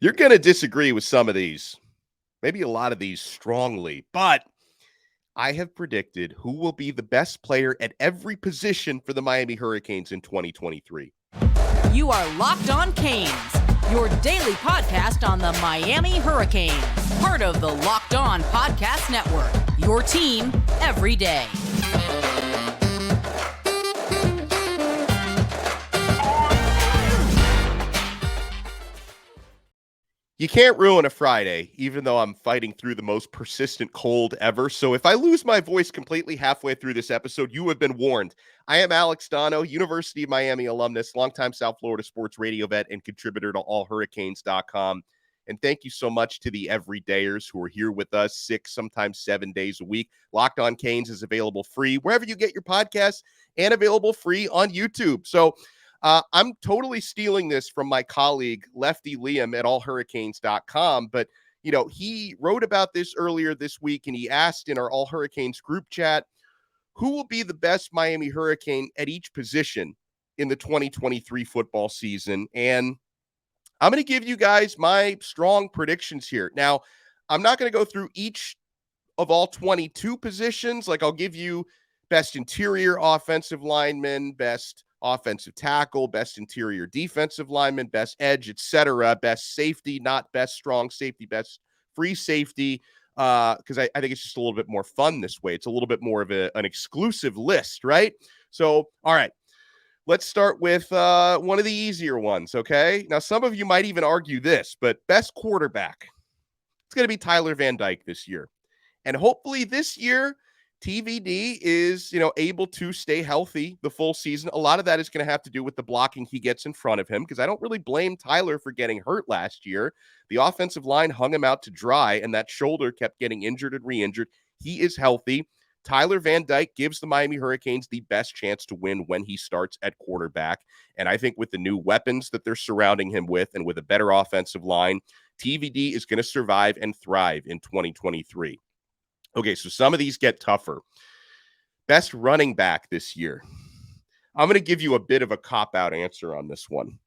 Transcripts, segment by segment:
You're going to disagree with some of these, maybe a lot of these strongly, but I have predicted who will be the best player at every position for the Miami Hurricanes in 2023. You are Locked On Canes, your daily podcast on the Miami Hurricanes, part of the Locked On Podcast Network, your team every day. You can't ruin a Friday, even though I'm fighting through the most persistent cold ever. So if I lose my voice completely halfway through this episode, you have been warned. I am Alex Donno, University of Miami alumnus, longtime South Florida sports radio vet, and contributor to allhurricanes.com. And thank you so much to the everydayers who are here with us 6, sometimes 7 days a week. Locked On Canes is available free wherever you get your podcasts and available free on YouTube. So I'm totally stealing this from my colleague, Lefty Liam at allhurricanes.com. But, he wrote about this earlier this week, and he asked in our All Hurricanes group chat, who will be the best Miami Hurricane at each position in the 2023 football season? And I'm going to give you guys my strong predictions here. Now, I'm not going to go through each of all 22 positions. Like, I'll give you best interior offensive lineman, best offensive tackle, best interior defensive lineman, best edge, etc., best safety, not best strong safety, best free safety, because I think it's just a little bit more fun this way. It's a little bit more of an exclusive list, right? So, all right, let's start with one of the easier ones, okay? Now, some of you might even argue this, but best quarterback, it's going to be Tyler Van Dyke this year. And hopefully this year, TVD is, able to stay healthy the full season. A lot of that is going to have to do with the blocking he gets in front of him, because I don't really blame Tyler for getting hurt last year. The offensive line hung him out to dry, and that shoulder kept getting injured and re-injured. He is healthy. Tyler Van Dyke gives the Miami Hurricanes the best chance to win when he starts at quarterback. And I think with the new weapons that they're surrounding him with and with a better offensive line, TVD is going to survive and thrive in 2023. Okay, so some of these get tougher. Best running back this year. I'm going to give you a bit of a cop-out answer on this one.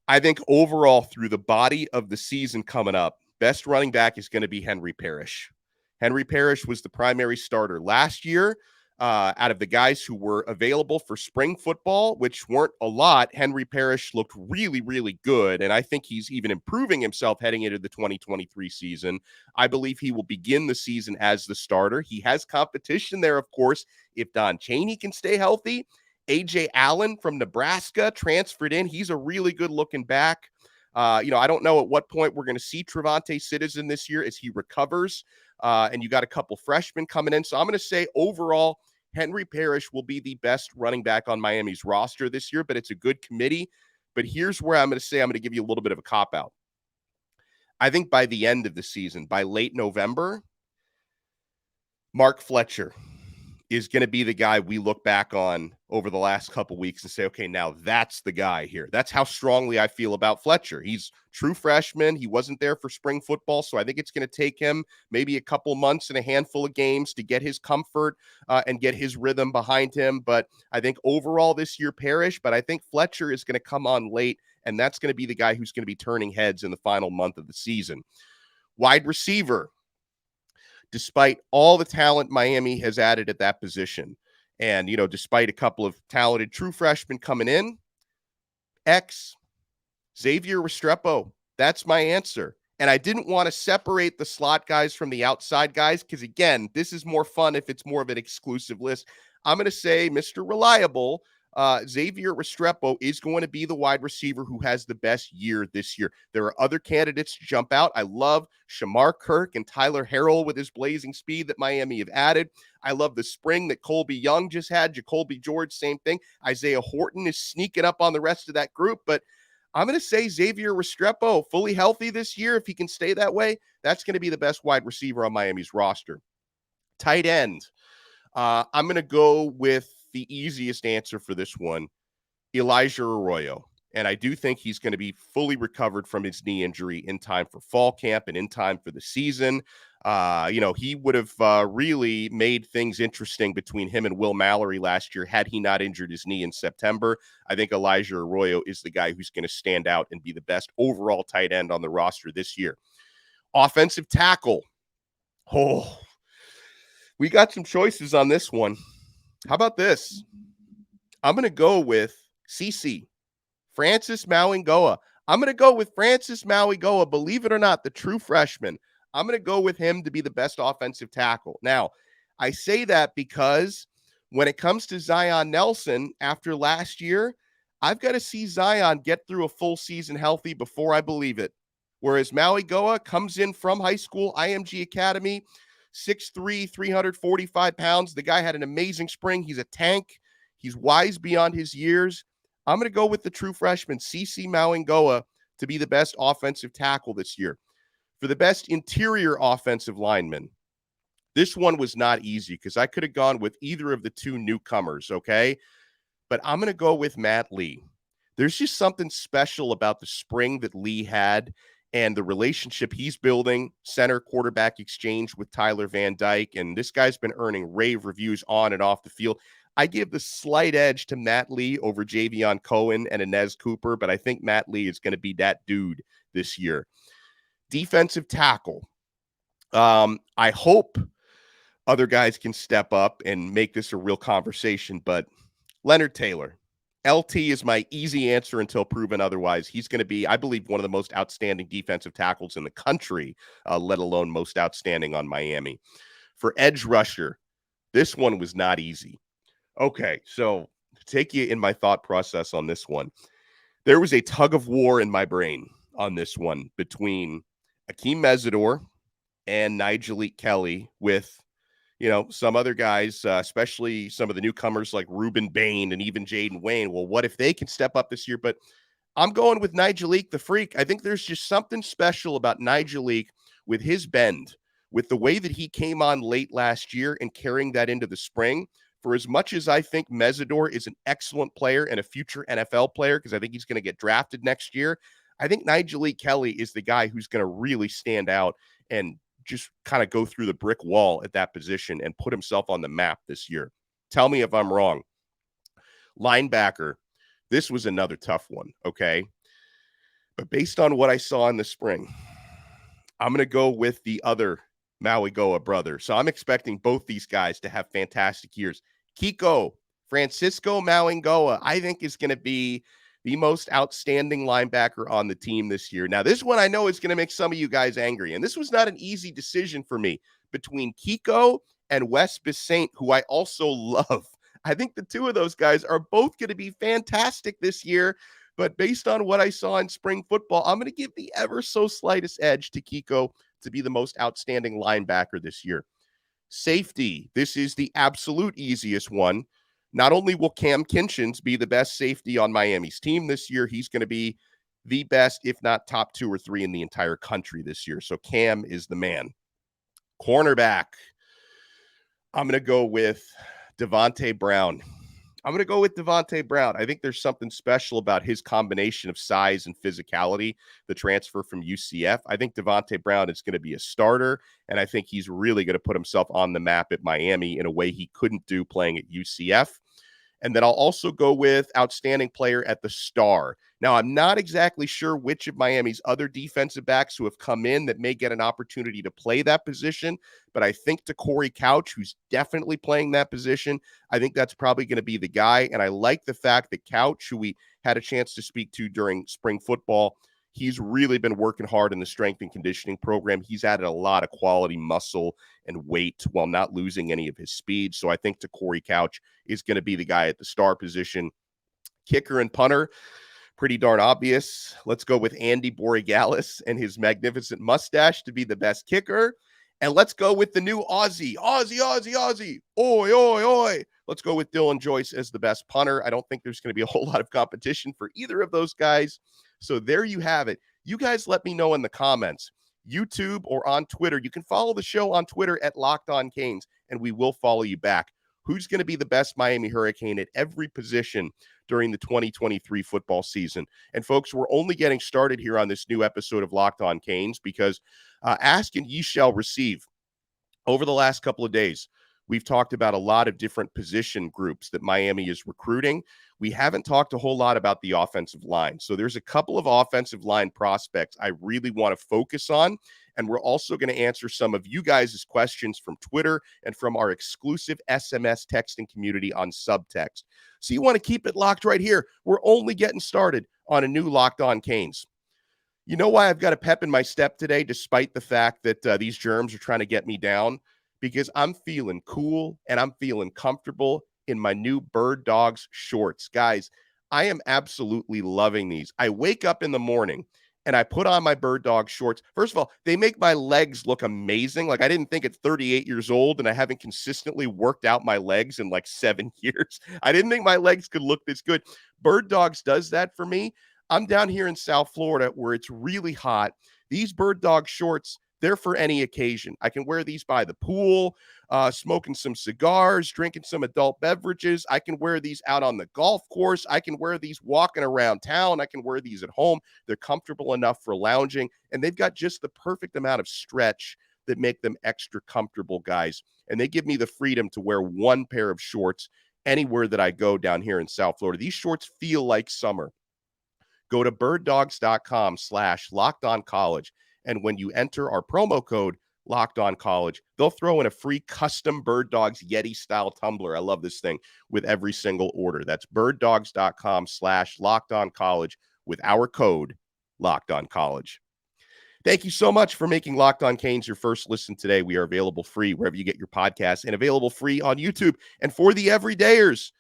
I think overall, through the body of the season coming up, best running back is going to be Henry Parrish. Henry Parrish was the primary starter last year. Out of the guys who were available for spring football, which weren't a lot, Henry Parrish looked really, really good. And I think he's even improving himself heading into the 2023 season. I believe he will begin the season as the starter. He has competition there, of course. If Don Chaney can stay healthy, A.J. Allen from Nebraska transferred in. He's a really good looking back. I don't know at what point we're going to see Davonte Citizen this year as he recovers. And you got a couple freshmen coming in. So I'm going to say overall, Henry Parrish will be the best running back on Miami's roster this year, but it's a good committee. But here's where I'm going to say I'm going to give you a little bit of a cop-out. I think by the end of the season, by late November, Mark Fletcher is going to be the guy we look back on over the last couple weeks and say, okay, now that's the guy here. That's how strongly I feel about Fletcher. He's true freshman. He wasn't there for spring football, so I think it's going to take him maybe a couple months and a handful of games to get his comfort and get his rhythm behind him. But I think overall this year, Parrish, but I think Fletcher is going to come on late, and that's going to be the guy who's going to be turning heads in the final month of the season. Wide receiver. Despite all the talent Miami has added at that position, and, despite a couple of talented true freshmen coming in, Xavier Restrepo, that's my answer. And I didn't want to separate the slot guys from the outside guys because, again, this is more fun if it's more of an exclusive list. I'm going to say Mr. Reliable, Xavier Restrepo is going to be the wide receiver who has the best year this year. There are other candidates to jump out. I love Shamar Kirk and Tyler Harrell with his blazing speed that Miami have added. I love the spring that Colby Young just had. Jacoby George, same thing. Isaiah Horton is sneaking up on the rest of that group, but I'm going to say Xavier Restrepo, fully healthy this year. If he can stay that way, that's going to be the best wide receiver on Miami's roster. Tight end. I'm going to go with the easiest answer for this one, Elijah Arroyo. And I do think he's going to be fully recovered from his knee injury in time for fall camp and in time for the season. He would have really made things interesting between him and Will Mallory last year had he not injured his knee in September. I think Elijah Arroyo is the guy who's going to stand out and be the best overall tight end on the roster this year. Offensive tackle. Oh, we got some choices on this one. How about this? I'm going to go with CC, Francis Mauigoa. I'm going to go with Francis Mauigoa, believe it or not, the true freshman. I'm going to go with him to be the best offensive tackle. Now, I say that because when it comes to Zion Nelson, after last year, I've got to see Zion get through a full season healthy before I believe it. Whereas Mauigoa comes in from high school, IMG Academy, 6'3", 345 pounds. The guy had an amazing spring. He's a tank. He's wise beyond his years. I'm going to go with the true freshman, CC Mauigoa, to be the best offensive tackle this year. For the best interior offensive lineman, this one was not easy because I could have gone with either of the two newcomers, okay? But I'm going to go with Matt Lee. There's just something special about the spring that Lee had and the relationship he's building, center-quarterback exchange with Tyler Van Dyke, and this guy's been earning rave reviews on and off the field. I give the slight edge to Matt Lee over Javion Cohen and Inez Cooper, but I think Matt Lee is going to be that dude this year. Defensive tackle. I hope other guys can step up and make this a real conversation, but Leonard Taylor. LT is my easy answer until proven otherwise. He's going to be, I believe, one of the most outstanding defensive tackles in the country, let alone most outstanding on Miami. For edge rusher, this one was not easy. Okay, so to take you in my thought process on this one, there was a tug of war in my brain on this one between Akeem Mesidor and Nyjalik Kelly with, some other guys, especially some of the newcomers like Ruben Bain and even Jaden Wayne. Well, what if they can step up this year? But I'm going with Nyjalik, the freak. I think there's just something special about Nyjalik with his bend, with the way that he came on late last year and carrying that into the spring. For as much as I think Mesidor is an excellent player and a future NFL player, because I think he's going to get drafted next year, I think Nyjalik Kelly is the guy who's going to really stand out and just kind of go through the brick wall at that position and put himself on the map this year. Tell me if I'm wrong. Linebacker, this was another tough one, okay? But based on what I saw in the spring, I'm going to go with the other Mauigoa brother. So I'm expecting both these guys to have fantastic years. Kiko, Francisco Mauigoa, I think is going to be the most outstanding linebacker on the team this year. Now, this one I know is going to make some of you guys angry, and this was not an easy decision for me between Kiko and Wes Bissaint, who I also love. I think the two of those guys are both going to be fantastic this year, but based on what I saw in spring football, I'm going to give the ever so slightest edge to Kiko to be the most outstanding linebacker this year. Safety, this is the absolute easiest one. Not only will Cam Kinchins be the best safety on Miami's team this year, he's going to be the best, if not top 2 or 3 in the entire country this year. So Cam is the man. Cornerback, I'm going to go with Davonte Brown. I'm going to go with Davonte Brown. I think there's something special about his combination of size and physicality, the transfer from UCF. I think Davonte Brown is going to be a starter, and I think he's really going to put himself on the map at Miami in a way he couldn't do playing at UCF. And then I'll also go with outstanding player at the star. Now, I'm not exactly sure which of Miami's other defensive backs who have come in that may get an opportunity to play that position, but I think to Corey Couch, who's definitely playing that position, I think that's probably going to be the guy. And I like the fact that Couch, who we had a chance to speak to during spring football, he's really been working hard in the strength and conditioning program. He's added a lot of quality muscle and weight while not losing any of his speed. So I think to Corey Couch is going to be the guy at the star position. Kicker and punter, pretty darn obvious. Let's go with Andy Borregalis and his magnificent mustache to be the best kicker. And let's go with the new Aussie. Oi, oi, oi. Let's go with Dylan Joyce as the best punter. I don't think there's going to be a whole lot of competition for either of those guys. So there you have it. You guys let me know in the comments, YouTube or on Twitter. You can follow the show on Twitter at Locked On Canes, and we will follow you back. Who's going to be the best Miami Hurricane at every position during the 2023 football season. And folks, we're only getting started here on this new episode of Locked On Canes because ask and ye shall receive. Over the last couple of days, we've talked about a lot of different position groups that Miami is recruiting. We haven't talked a whole lot about the offensive line. So there's a couple of offensive line prospects I really want to focus on. And we're also going to answer some of you guys' questions from Twitter and from our exclusive SMS texting community on Subtext. So you want to keep it locked right here. We're only getting started on a new Locked On Canes. You know why I've got a pep in my step today, despite the fact that these germs are trying to get me down? Because I'm feeling cool and I'm feeling comfortable in my new Bird Dogs shorts. Guys, I am absolutely loving these. I wake up in the morning and I put on my Bird Dog shorts. First of all, they make my legs look amazing. Like, I didn't think at 38 years old and I haven't consistently worked out my legs in like 7 years. I didn't think my legs could look this good. Bird Dogs does that for me. I'm down here in South Florida where it's really hot. These Bird Dog shorts, they're for any occasion. I can wear these by the pool, smoking some cigars, drinking some adult beverages. I can wear these out on the golf course. I can wear these walking around town. I can wear these at home. They're comfortable enough for lounging, and they've got just the perfect amount of stretch that make them extra comfortable, guys. And they give me the freedom to wear one pair of shorts anywhere that I go down here in South Florida. These shorts feel like summer. Go to birddogs.com/lockedoncollege. And when you enter our promo code LockedOnCollege, they'll throw in a free custom Bird Dogs Yeti style tumbler. I love this thing with every single order. That's birddogs.com/lockedoncollege with our code LockedOnCollege. Thank you so much for making Locked On Canes your first listen today. We are available free wherever you get your podcasts and available free on YouTube. And for the everydayers,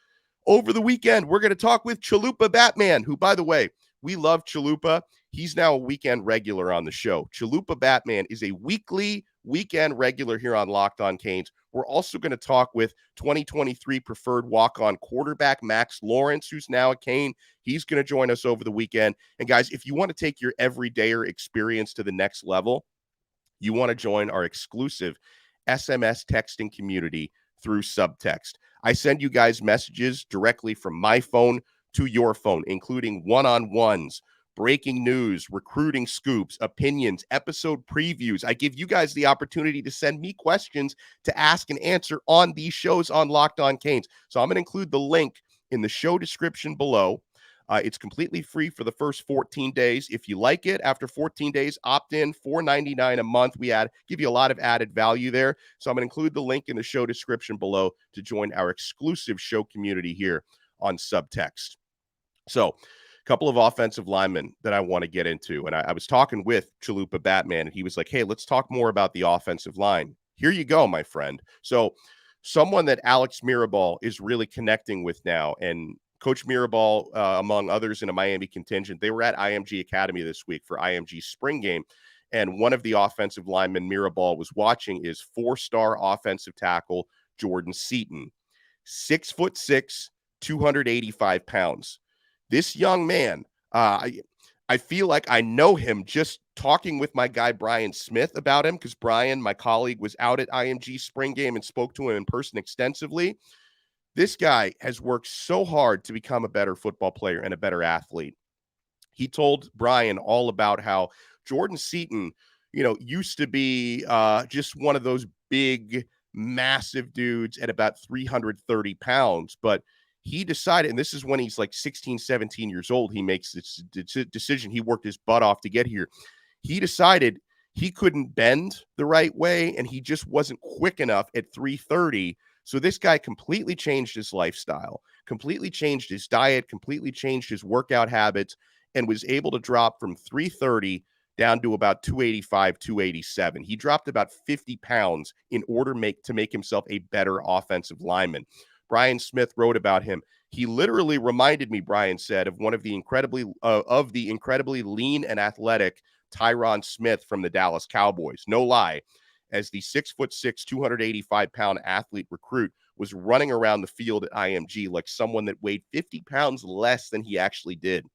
over the weekend, we're going to talk with Chalupa Batman, who, by the way, we love Chalupa. He's now a weekend regular on the show. Chalupa Batman is a weekend regular here on Locked On Canes. We're also going to talk with 2023 preferred walk-on quarterback Max Lawrence, who's now a Cane. He's going to join us over the weekend. And guys, if you want to take your everydayer experience to the next level, you want to join our exclusive SMS texting community through Subtext. I send you guys messages directly from my phone to your phone, including one-on-ones, breaking news, recruiting scoops, opinions, episode previews. I give you guys the opportunity to send me questions to ask and answer on these shows on Locked On Canes. So I'm going to include the link in the show description below. It's completely free for the first 14 days. If you like it, after 14 days, opt in, $4.99 a month. We give you a lot of added value there. So I'm going to include the link in the show description below to join our exclusive show community here on Subtext. So a couple of offensive linemen that I want to get into. And I was talking with Chalupa Batman, and he was like, hey, let's talk more about the offensive line. Here you go, my friend. So someone that Alex Mirabal is really connecting with now, and Coach Mirabal, among others in a Miami contingent, they were at IMG Academy this week for IMG spring game. And one of the offensive linemen Mirabal was watching is 4-star offensive tackle Jordan Seaton, 6'6", 285 pounds. This young man, I feel like I know him just talking with my guy Brian Smith about him, because Brian, my colleague, was out at IMG spring game and spoke to him in person extensively. This guy has worked so hard to become a better football player and a better athlete. He told Brian all about how Jordan Seaton, used to be just one of those big, massive dudes at about 330 pounds, but he decided, and this is when he's like 16, 17 years old, he makes this decision. He worked his butt off to get here. He decided he couldn't bend the right way, and he just wasn't quick enough at 330. So this guy completely changed his lifestyle, completely changed his diet, completely changed his workout habits, and was able to drop from 330 down to about 285, 287. He dropped about 50 pounds in order to make himself a better offensive lineman. Brian Smith wrote about him. He literally reminded me, Brian said, of one of the incredibly lean and athletic Tyron Smith from the Dallas Cowboys. No lie, as the 6'6", 285-pound athlete recruit was running around the field at IMG like someone that weighed 50 pounds less than he actually did.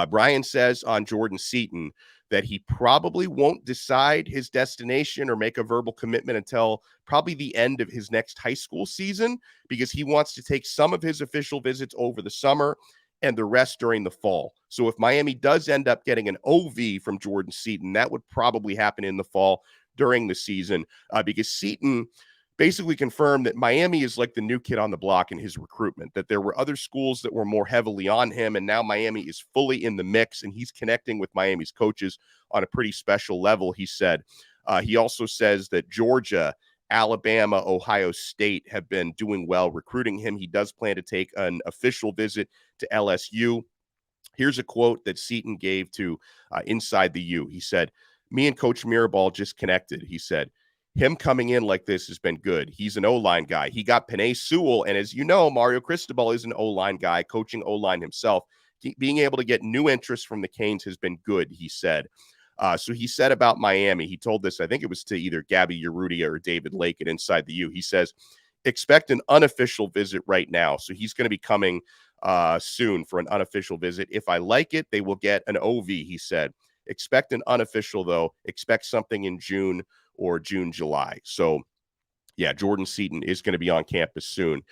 Brian says on Jordan Seaton that he probably won't decide his destination or make a verbal commitment until probably the end of his next high school season, because he wants to take some of his official visits over the summer and the rest during the fall. So if Miami does end up getting an OV from Jordan Seaton, that would probably happen in the fall during the season, because Seaton basically confirmed that Miami is like the new kid on the block in his recruitment, that there were other schools that were more heavily on him, and now Miami is fully in the mix, and he's connecting with Miami's coaches on a pretty special level, he said. He also says that Georgia, Alabama, Ohio State have been doing well recruiting him. He does plan to take an official visit to LSU. Here's a quote that Seaton gave to Inside the U. He said, "Me and Coach Mirabal just connected." He said, "Him coming in like this has been good. He's an O-line guy. He got Penei Sewell, and as you know, Mario Cristobal is an O-line guy, coaching O-line himself. Being able to get new interest from the Canes has been good," he said. So he said about Miami, he told this, I think it was to either Gabby Urrutia or David Lake at Inside the U. He says, "Expect an unofficial visit right now." So he's going to be coming soon for an unofficial visit. "If I like it, they will get an OV," he said. "Expect an unofficial, though. Expect something in June or June, July." So, yeah, Jordan Seaton is going to be on campus soon.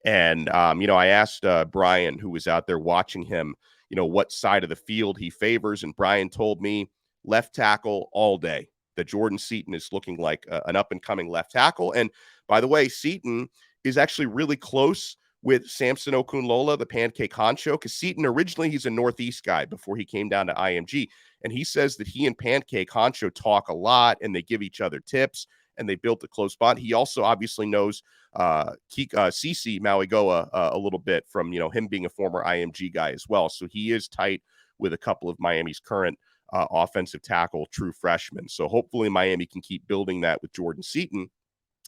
And, I asked Brian, who was out there watching him, what side of the field he favors. And Brian told me left tackle all day, that Jordan Seaton is looking like an up-and-coming left tackle. And, by the way, Seaton is actually really close with Samson Okunlola, the Pancake Honcho, because Seaton originally, he's a Northeast guy before he came down to IMG. And he says that he and Pancake Honcho talk a lot, and they give each other tips, and they built a close bond. He also obviously knows Cece Mauigoa a little bit from, him being a former IMG guy as well. So he is tight with a couple of Miami's current offensive tackle, true freshmen. So hopefully Miami can keep building that with Jordan Seaton.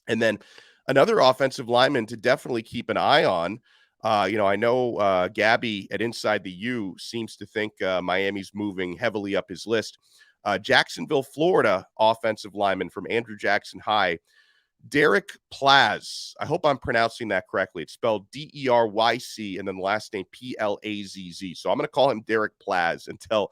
And then another offensive lineman to definitely keep an eye on. I know Gabby at Inside the U seems to think Miami's moving heavily up his list. Jacksonville, Florida offensive lineman from Andrew Jackson High, Deryc Plazz. I hope I'm pronouncing that correctly. It's spelled Deryc and then the last name Plazz. So I'm going to call him Deryc Plazz until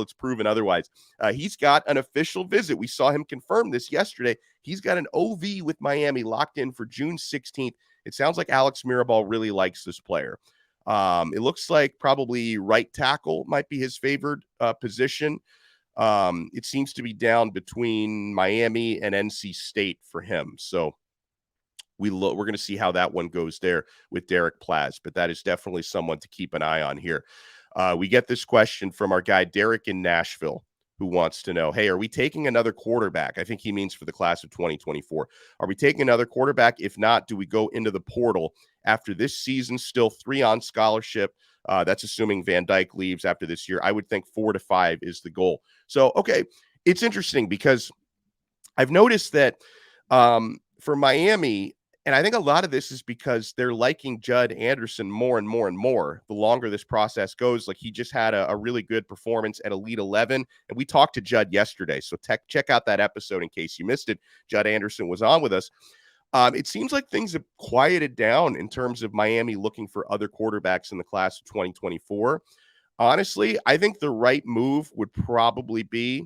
it's proven otherwise. He's got an official visit. We saw him confirm this yesterday. He's got an OV with Miami locked in for June 16th. It sounds like Alex Mirabal really likes this player. It looks like probably right tackle might be his favored position. It seems to be down between Miami and NC State for him. So we're going to see how that one goes there with Deryc Plazz, but that is definitely someone to keep an eye on here. We get this question from our guy Derek in Nashville, who wants to know, hey, are we taking another quarterback? I think he means for the class of 2024. Are we taking another quarterback? If not, do we go into the portal after this season? Still 3 on scholarship. That's assuming Van Dyke leaves after this year. I would think 4 to 5 is the goal. So, okay, it's interesting because I've noticed that for Miami, and I think a lot of this is because they're liking Judd Anderson more and more and more the longer this process goes. Like, he just had a really good performance at Elite 11, and we talked to Judd yesterday. So check out that episode in case you missed it. Judd Anderson was on with us. It seems like things have quieted down in terms of Miami looking for other quarterbacks in the class of 2024. Honestly, I think the right move would probably be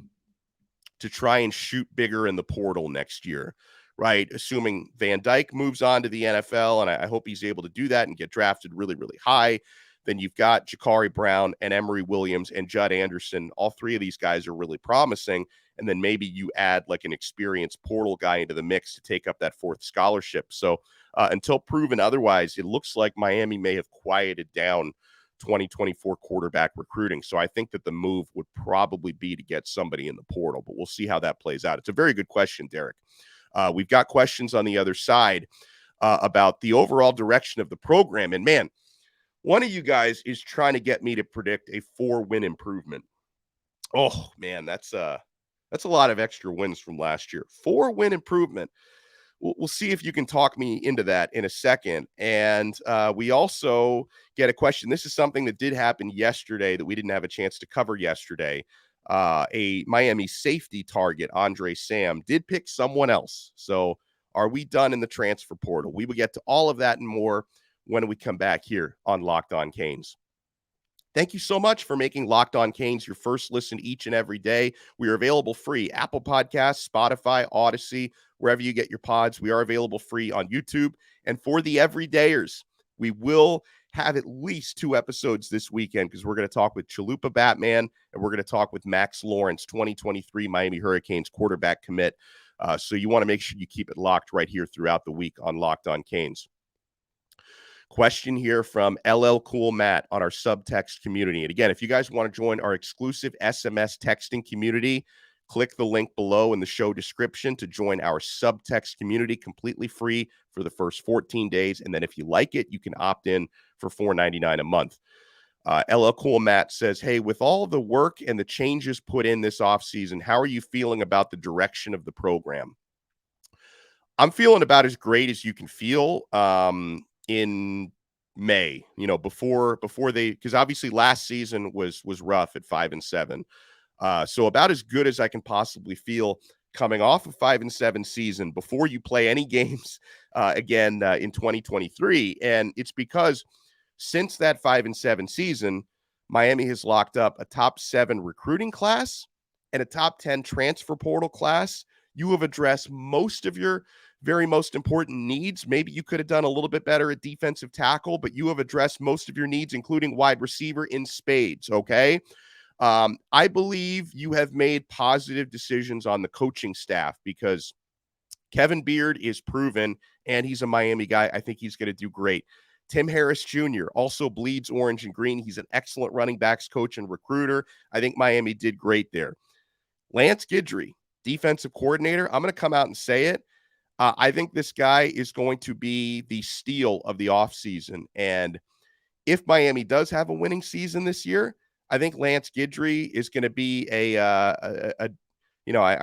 to try and shoot bigger in the portal next year, right? Assuming Van Dyke moves on to the NFL, and I hope he's able to do that and get drafted really, really high. Then you've got Ja'Carri Brown and Emory Williams and Judd Anderson. All 3 of these guys are really promising. And then maybe you add like an experienced portal guy into the mix to take up that 4th scholarship. So until proven otherwise, it looks like Miami may have quieted down 2024 quarterback recruiting. So I think that the move would probably be to get somebody in the portal, but we'll see how that plays out. It's a very good question, Derek. We've got questions on the other side about the overall direction of the program. And man, one of you guys is trying to get me to predict a 4-win improvement. Oh man, that's a lot of extra wins from last year. 4-win improvement. We'll see if you can talk me into that in a second. And we also get a question. This is something that did happen yesterday that we didn't have a chance to cover yesterday. A Miami safety target, Andre Sam, did pick someone else. So are we done in the transfer portal? We will get to all of that and more when we come back here on Locked On Canes. Thank you so much for making Locked On Canes your first listen each and every day. We are available free. Apple Podcasts, Spotify, Odyssey, wherever you get your pods. We are available free on YouTube. And for the everydayers, we will have at least 2 episodes this weekend because we're going to talk with Chalupa Batman and we're going to talk with Max Lawrence, 2023 Miami Hurricanes quarterback commit. So you want to make sure you keep it locked right here throughout the week on Locked On Canes. Question here from LL Cool Matt on our Subtext community. And again, if you guys want to join our exclusive SMS texting community, click the link below in the show description to join our Subtext community completely free for the first 14 days. And then if you like it, you can opt in for $4.99 a month. LL Cool Matt says, hey, with all the work and the changes put in this offseason, how are you feeling about the direction of the program? I'm feeling about as great as you can feel. In May, before they, because obviously last season was rough at 5-7. So about as good as I can possibly feel coming off of 5-7 season before you play any games again in 2023. And it's because since that 5-7 season, Miami has locked up a top 7 recruiting class and a top 10 transfer portal class. You have addressed most of your very most important needs. Maybe you could have done a little bit better at defensive tackle, but you have addressed most of your needs, including wide receiver in spades, okay? I believe you have made positive decisions on the coaching staff because Kevin Beard is proven, and he's a Miami guy. I think he's going to do great. Tim Harris Jr. also bleeds orange and green. He's an excellent running backs coach and recruiter. I think Miami did great there. Lance Guidry, defensive coordinator. I'm going to come out and say it. I think this guy is going to be the steal of the offseason. And if Miami does have a winning season this year, I think Lance Guidry is going to be I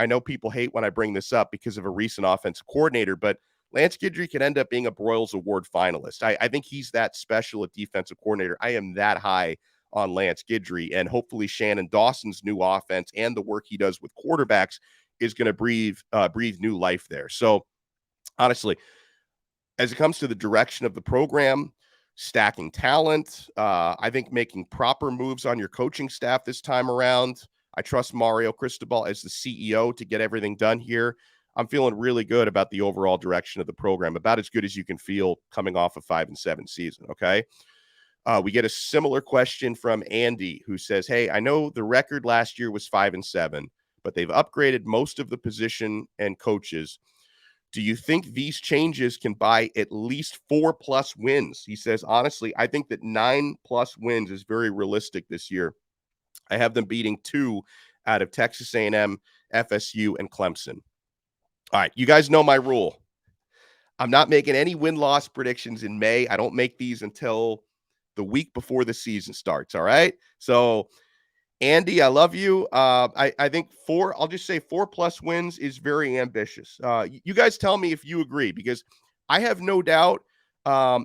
know people hate when I bring this up because of a recent offensive coordinator, but Lance Guidry could end up being a Broyles Award finalist. I think he's that special at defensive coordinator. I am that high on Lance Guidry, and hopefully Shannon Dawson's new offense and the work he does with quarterbacks is going to breathe new life there. So, honestly, as it comes to the direction of the program, stacking talent, I think making proper moves on your coaching staff this time around. I trust Mario Cristobal as the CEO to get everything done here. I'm feeling really good about the overall direction of the program, about as good as you can feel coming off a 5-7 season, okay? We get a similar question from Andy, who says, hey, I know the record last year was 5-7, but they've upgraded most of the position and coaches. Do you think these changes can buy at least 4+ wins? He says, honestly, I think that 9+ wins is very realistic this year. I have them beating 2 out of Texas A&M, FSU, and Clemson. All right, you guys know my rule. I'm not making any win-loss predictions in May. I don't make these until the week before the season starts, all right? So, Andy, I love you. I think I'll just say 4+ wins is very ambitious. You guys tell me if you agree, because I have no doubt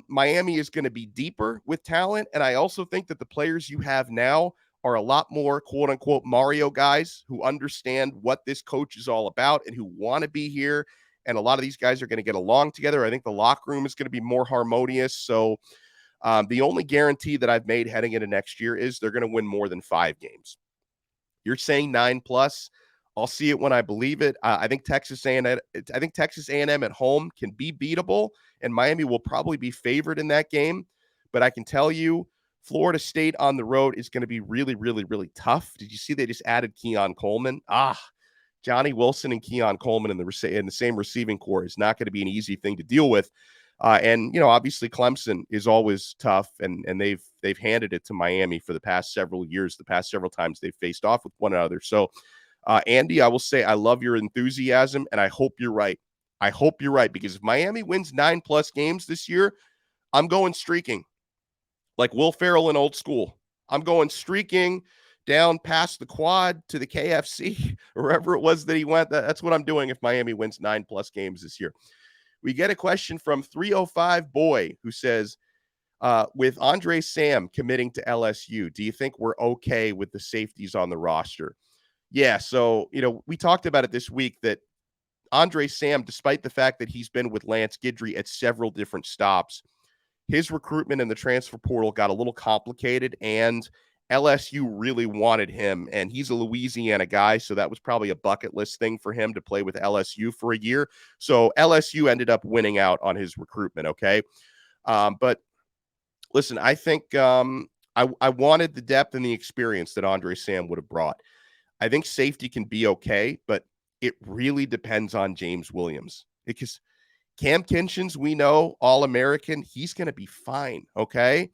Miami is going to be deeper with talent. And I also think that the players you have now are a lot more quote unquote Mario guys who understand what this coach is all about and who want to be here. And a lot of these guys are going to get along together. I think the locker room is going to be more harmonious. So the only guarantee that I've made heading into next year is they're going to win more than 5 games. You're saying 9+. I'll see it when I believe it. I think Texas A&M at home can be beatable, and Miami will probably be favored in that game. But I can tell you, Florida State on the road is going to be really, really, really tough. Did you see they just added Keon Coleman? Johnny Wilson and Keon Coleman in the same receiving core is not going to be an easy thing to deal with. And obviously Clemson is always tough, and they've handed it to Miami for the past several years, the past several times they've faced off with one another. So, Andy, I will say I love your enthusiasm, and I hope you're right. I hope you're right, because if Miami wins 9+ games this year, I'm going streaking like Will Ferrell in Old School. I'm going streaking down past the quad to the KFC, wherever it was that he went. That's what I'm doing if Miami wins 9+ games this year. We get a question from 305 Boy, who says, with Andre Sam committing to LSU, do you think we're okay with the safeties on the roster? Yeah, so, we talked about it this week that Andre Sam, despite the fact that he's been with Lance Guidry at several different stops, his recruitment in the transfer portal got a little complicated, and LSU really wanted him, and he's a Louisiana guy, so that was probably a bucket list thing for him to play with LSU for a year. So LSU ended up winning out on his recruitment, okay? But listen, I think I wanted the depth and the experience that Andre Sam would have brought. I think safety can be okay, but it really depends on James Williams, because Cam Kinchins, we know, All-American, he's going to be fine, okay?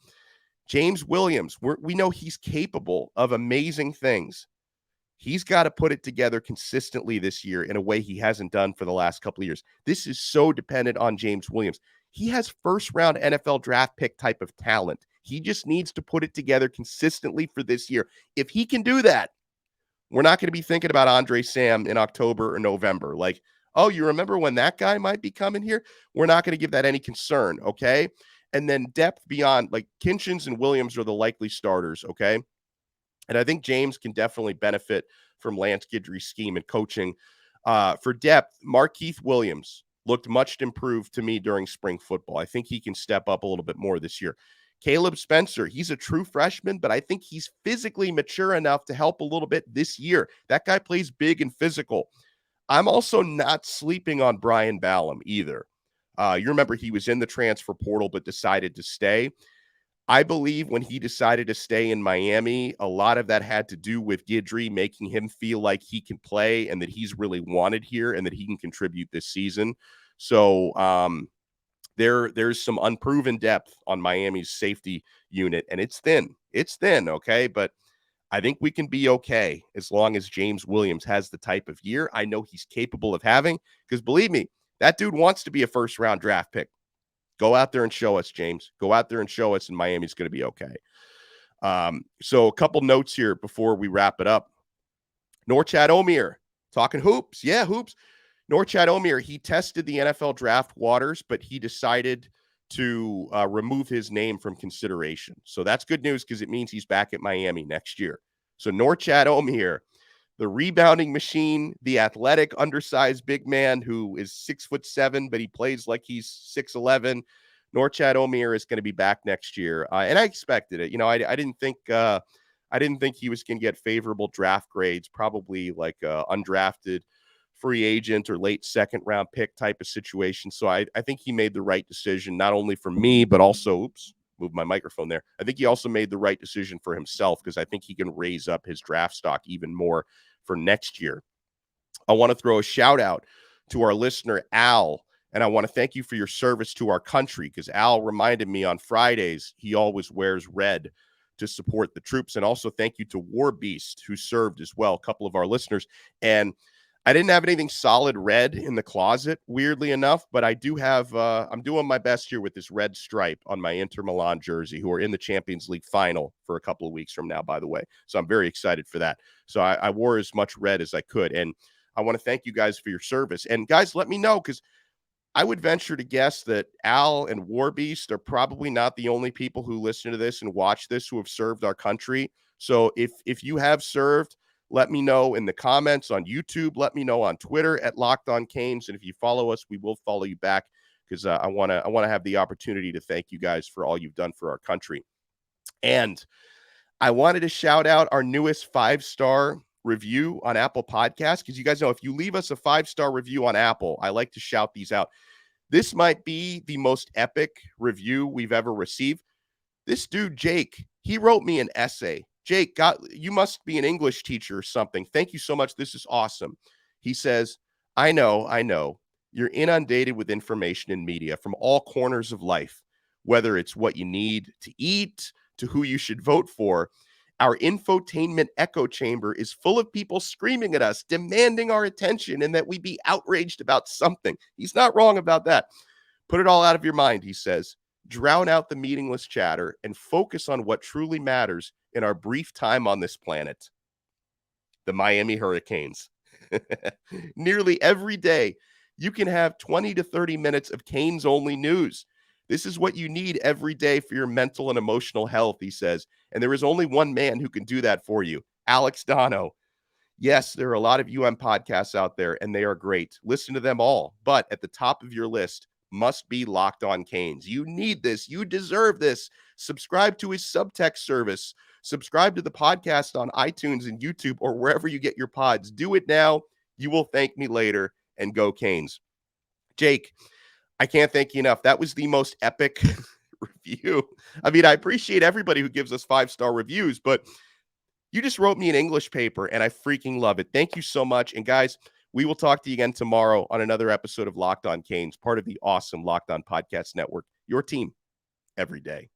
James Williams, we know he's capable of amazing things. He's got to put it together consistently this year in a way he hasn't done for the last couple of years. This is so dependent on James Williams. He has first-round NFL draft pick type of talent. He just needs to put it together consistently for this year. If he can do that, we're not going to be thinking about Andre Sam in October or November. Like, oh, you remember when that guy might be coming here? We're not going to give that any concern, okay? And then depth beyond, like Kinchins and Williams are the likely starters, okay? And I think James can definitely benefit from Lance Guidry's scheme and coaching. For depth, Markeith Williams looked much improved to me during spring football. I think he can step up a little bit more this year. Caleb Spencer, he's a true freshman, but I think he's physically mature enough to help a little bit this year. That guy plays big and physical. I'm also not sleeping on Brian Ballum either. You remember he was in the transfer portal but decided to stay. I believe when he decided to stay in Miami, a lot of that had to do with Guidry making him feel like he can play and that he's really wanted here and that he can contribute this season. So there's some unproven depth on Miami's safety unit, and it's thin. It's thin, okay? But I think we can be okay as long as James Williams has the type of year I know he's capable of having, because believe me, that dude wants to be a first-round draft pick. Go out there and show us, James. Go out there and show us, and Miami's going to be okay. So a couple notes here before we wrap it up. Norchad Omier, talking hoops. Yeah, hoops. Norchad Omier, he tested the NFL draft waters, but he decided to remove his name from consideration. So that's good news because it means he's back at Miami next year. So Norchad Omier, the rebounding machine, the athletic, undersized big man who is 6'7", but he plays like he's 6'11". Norchad Omier is going to be back next year, and I expected it. You know, I didn't think he was going to get favorable draft grades, probably like undrafted free agent or late second round pick type of situation. So I think he made the right decision, not only for me, but also, move my microphone there. I think he also made the right decision for himself because I think he can raise up his draft stock even more for next year. I want to throw a shout out to our listener, Al, and I want to thank you for your service to our country because Al reminded me on Fridays he always wears red to support the troops. And also thank you to War Beast, who served as well, a couple of our listeners. And I didn't have anything solid red in the closet, weirdly enough, but I do have, I'm doing my best here with this red stripe on my Inter Milan jersey, who are in the Champions League final for a couple of weeks from now, by the way. So I'm very excited for that. So I wore as much red as I could. And I want to thank you guys for your service. And guys, let me know, because I would venture to guess that Al and War Beast are probably not the only people who listen to this and watch this who have served our country. So if you have served, let me know in the comments on YouTube. Let me know on Twitter at Locked On Canes. And if you follow us, we will follow you back because I want to have the opportunity to thank you guys for all you've done for our country. And I wanted to shout out our newest 5-star review on Apple Podcasts, because you guys know if you leave us a 5-star review on Apple, I like to shout these out. This might be the most epic review we've ever received. This dude, Jake, he wrote me an essay. Jake, you must be an English teacher or something. Thank you so much. This is awesome. He says, I know. You're inundated with information and media from all corners of life, whether it's what you need to eat to who you should vote for. Our infotainment echo chamber is full of people screaming at us, demanding our attention and that we be outraged about something. He's not wrong about that. Put it all out of your mind, he says. Drown out the meaningless chatter and focus on what truly matters in our brief time on this planet. The Miami Hurricanes. Nearly every day, you can have 20 to 30 minutes of Canes-only news. This is what you need every day for your mental and emotional health, he says. And there is only one man who can do that for you, Alex Donno. Yes, there are a lot of UM podcasts out there, and they are great. Listen to them all. But at the top of your list, must be Locked On Canes. You need this. You deserve this. Subscribe to his Subtext service. Subscribe to the podcast on iTunes and YouTube or wherever you get your pods. Do it now. You will thank me later, and go Canes. Jake, I can't thank you enough. That was the most epic review. I mean, I appreciate everybody who gives us 5-star reviews, but you just wrote me an English paper, and I freaking love it. Thank you so much. And guys, we will talk to you again tomorrow on another episode of Locked On Canes, part of the awesome Locked On Podcast Network, your team every day.